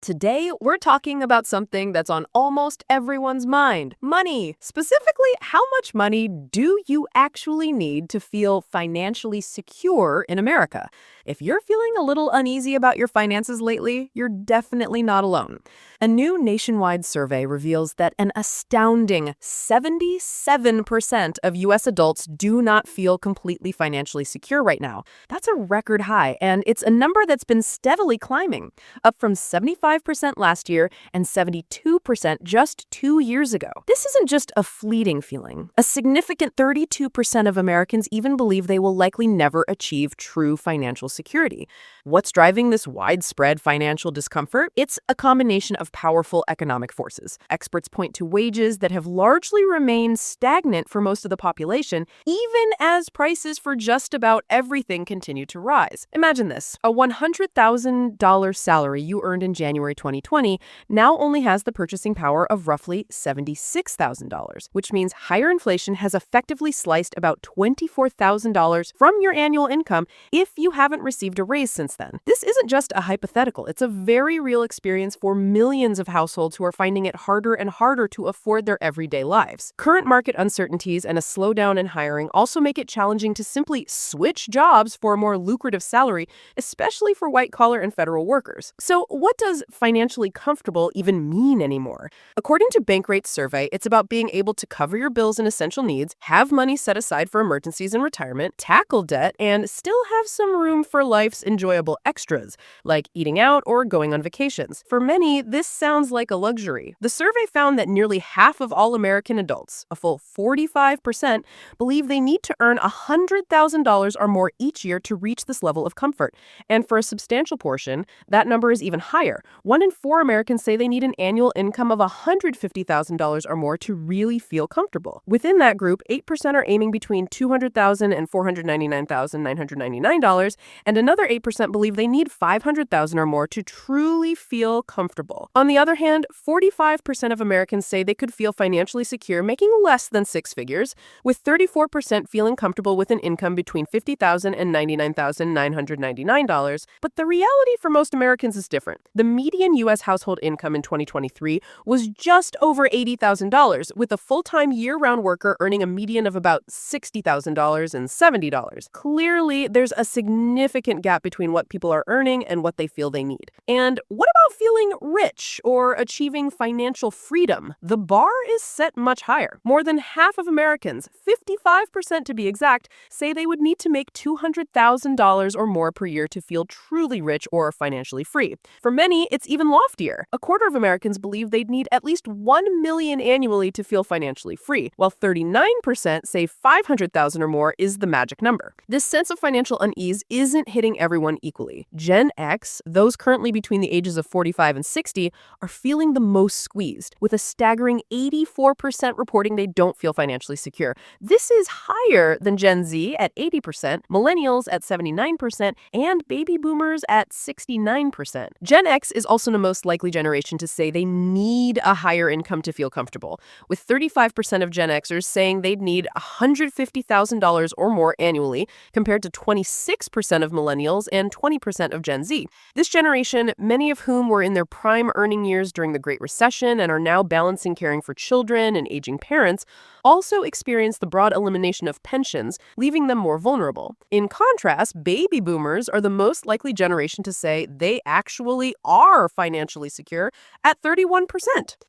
Today, we're talking about something that's on almost everyone's mind: money. Specifically, how much money do you actually need to feel financially secure in America? If you're feeling a little uneasy about your finances lately, you're definitely not alone. A new nationwide survey reveals that an astounding 77% of U.S. adults do not feel completely financially secure right now. That's a record high, and it's a number that's been steadily climbing, up from 75% last year and 72% just 2 years ago. This isn't just a fleeting feeling. A significant 32% of Americans even believe they will likely never achieve true financial security. What's driving this widespread financial discomfort? It's a combination of powerful economic forces. Experts point to wages that have largely remained stagnant for most of the population, even as prices for just about everything continue to rise. Imagine this: a $100,000 salary you earned in January 2020 now only has the purchasing power of roughly $76,000, which means higher inflation has effectively sliced about $24,000 from your annual income if you haven't received a raise since then. This isn't just a hypothetical, it's a very real experience for millions of households who are finding it harder and harder to afford their everyday lives. Current market uncertainties and a slowdown in hiring also make it challenging to simply switch jobs for a more lucrative salary, especially for white-collar and federal workers. So what does financially comfortable even mean anymore? According to Bankrate's survey, it's about being able to cover your bills and essential needs, have money set aside for emergencies and retirement, tackle debt, and still have some room for life's enjoyable extras, like eating out or going on vacations. For many, this sounds like a luxury. The survey found that nearly half of all American adults, a full 45%, believe they need to earn $100,000 or more each year to reach this level of comfort. And for a substantial portion, that number is even higher. 1 in 4 Americans say they need an annual income of $150,000 or more to really feel comfortable. Within that group, 8% are aiming between $200,000 and $499,999, and another 8% believe they need $500,000 or more to truly feel comfortable. On the other hand, 45% of Americans say they could feel financially secure making less than six figures, with 34% feeling comfortable with an income between $50,000 and $99,999. But the reality for most Americans is different. The median U.S. household income in 2023 was just over $80,000, with a full-time year-round worker earning a median of about $60,000 and $70. Clearly, there's a significant gap between what people are earning and what they feel they need. And what about feeling rich or achieving financial freedom? The bar is set much higher. More than half of Americans, 55% to be exact, say they would need to make $200,000 or more per year to feel truly rich or financially free. For many, it's even loftier. A quarter of Americans believe they'd need at least $1 million annually to feel financially free, while 39% say $500,000 or more is the magic number. This sense of financial unease isn't hitting everyone equally. Gen X, those currently between the ages of 45 and 60, are feeling the most squeezed, with a staggering 84% reporting they don't feel financially secure. This is higher than Gen Z at 80%, millennials at 79%, and baby boomers at 69%. Gen X is also the most likely generation to say they need a higher income to feel comfortable, with 35% of Gen Xers saying they'd need $150,000 or more annually, compared to 26% of millennials and 20% of Gen Z. This generation, many of whom were in their prime earning years during the Great Recession and are now balancing caring for children and aging parents, also experienced the broad elimination of pensions, leaving them more vulnerable. In contrast, baby boomers are the most likely generation to say they actually are financially secure at 31%.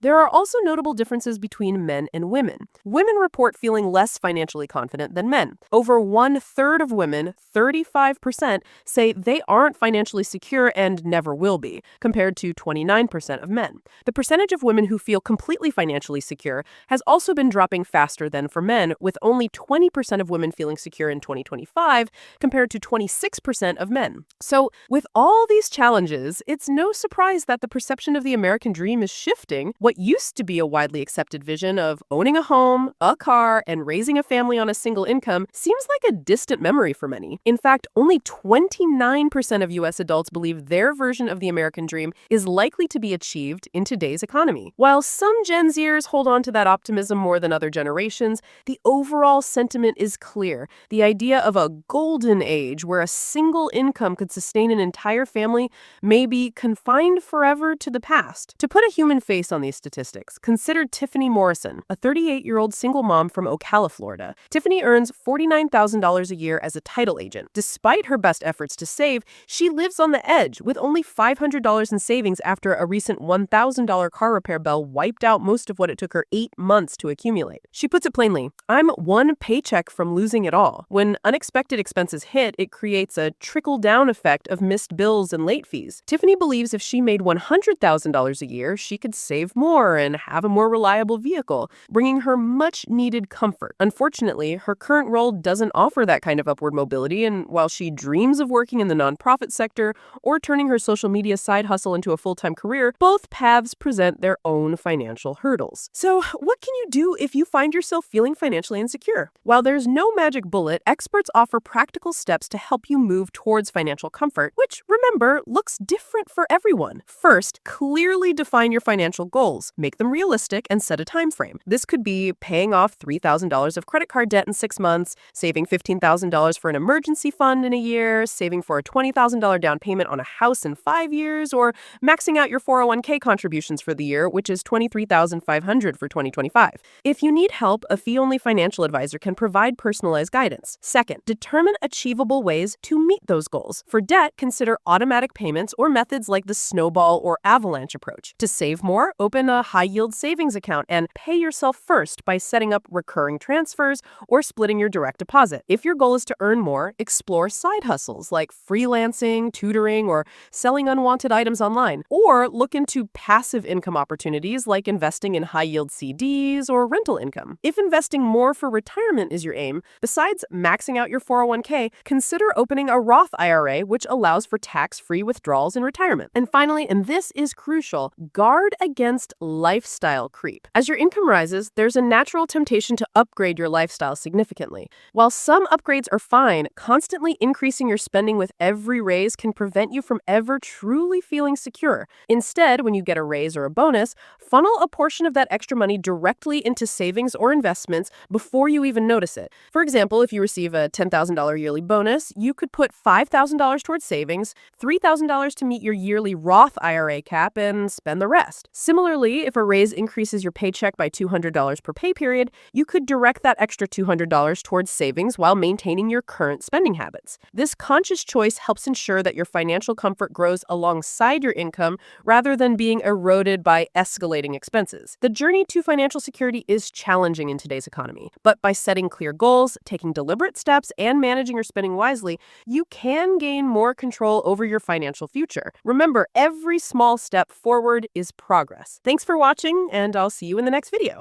There are also notable differences between men and women. Women report feeling less financially confident than men. Over 1/3 of women, 35%, say they aren't financially secure and never will be, compared to 29% of men. The percentage of women who feel completely financially secure has also been dropping faster than for men, with only 20% of women feeling secure in 2025, compared to 26% of men. So, with all these challenges, it's no surprise that the perception of the American dream is shifting. What used to be a widely accepted vision of owning a home, a car, and raising a family on a single income seems like a distant memory for many. In fact, only 29% of U.S. adults believe their version of the American dream is likely to be achieved in today's economy. While some Gen Zers hold on to that optimism more than other generations, the overall sentiment is clear. The idea of a golden age where a single income could sustain an entire family may be confined rewind forever to the past. To put a human face on these statistics, consider Tiffany Morrison, a 38-year-old single mom from Ocala, Florida. Tiffany earns $49,000 a year as a title agent. Despite her best efforts to save, she lives on the edge with only $500 in savings after a recent $1,000 car repair bill wiped out most of what it took her 8 months to accumulate. She puts it plainly, "I'm one paycheck from losing it all." When unexpected expenses hit, it creates a trickle-down effect of missed bills and late fees. Tiffany believes if she made $100,000 a year, she could save more and have a more reliable vehicle, bringing her much-needed comfort. Unfortunately, her current role doesn't offer that kind of upward mobility, and while she dreams of working in the nonprofit sector or turning her social media side hustle into a full-time career, both paths present their own financial hurdles. So, what can you do if you find yourself feeling financially insecure? While there's no magic bullet, experts offer practical steps to help you move towards financial comfort, which, remember, looks different for everyone. First, clearly define your financial goals. Make them realistic and set a time frame. This could be paying off $3,000 of credit card debt in 6 months, saving $15,000 for an emergency fund in a year, saving for a $20,000 down payment on a house in 5 years, or maxing out your 401k contributions for the year, which is $23,500 for 2025. If you need help, a fee-only financial advisor can provide personalized guidance. Second, determine achievable ways to meet those goals. For debt, consider automatic payments or methods like the snowball or avalanche approach. To save more, open a high-yield savings account and pay yourself first by setting up recurring transfers or splitting your direct deposit. If your goal is to earn more, explore side hustles like freelancing, tutoring, or selling unwanted items online. Or look into passive income opportunities like investing in high-yield CDs or rental income. If investing more for retirement is your aim, besides maxing out your 401k, consider opening a Roth IRA, which allows for tax-free withdrawals in retirement. And finally, and this is crucial, guard against lifestyle creep. As your income rises, there's a natural temptation to upgrade your lifestyle significantly. While some upgrades are fine, constantly increasing your spending with every raise can prevent you from ever truly feeling secure. Instead, when you get a raise or a bonus, funnel a portion of that extra money directly into savings or investments before you even notice it. For example, if you receive a $10,000 yearly bonus, you could put $5,000 towards savings, $3,000 to meet your yearly Roth IRA cap, and spend the rest. Similarly, if a raise increases your paycheck by $200 per pay period, you could direct that extra $200 towards savings while maintaining your current spending habits. This conscious choice helps ensure that your financial comfort grows alongside your income rather than being eroded by escalating expenses. The journey to financial security is challenging in today's economy, but by setting clear goals, taking deliberate steps, and managing your spending wisely, you can gain more control over your financial future. Remember, every small step forward is progress. Thanks for watching, and I'll see you in the next video.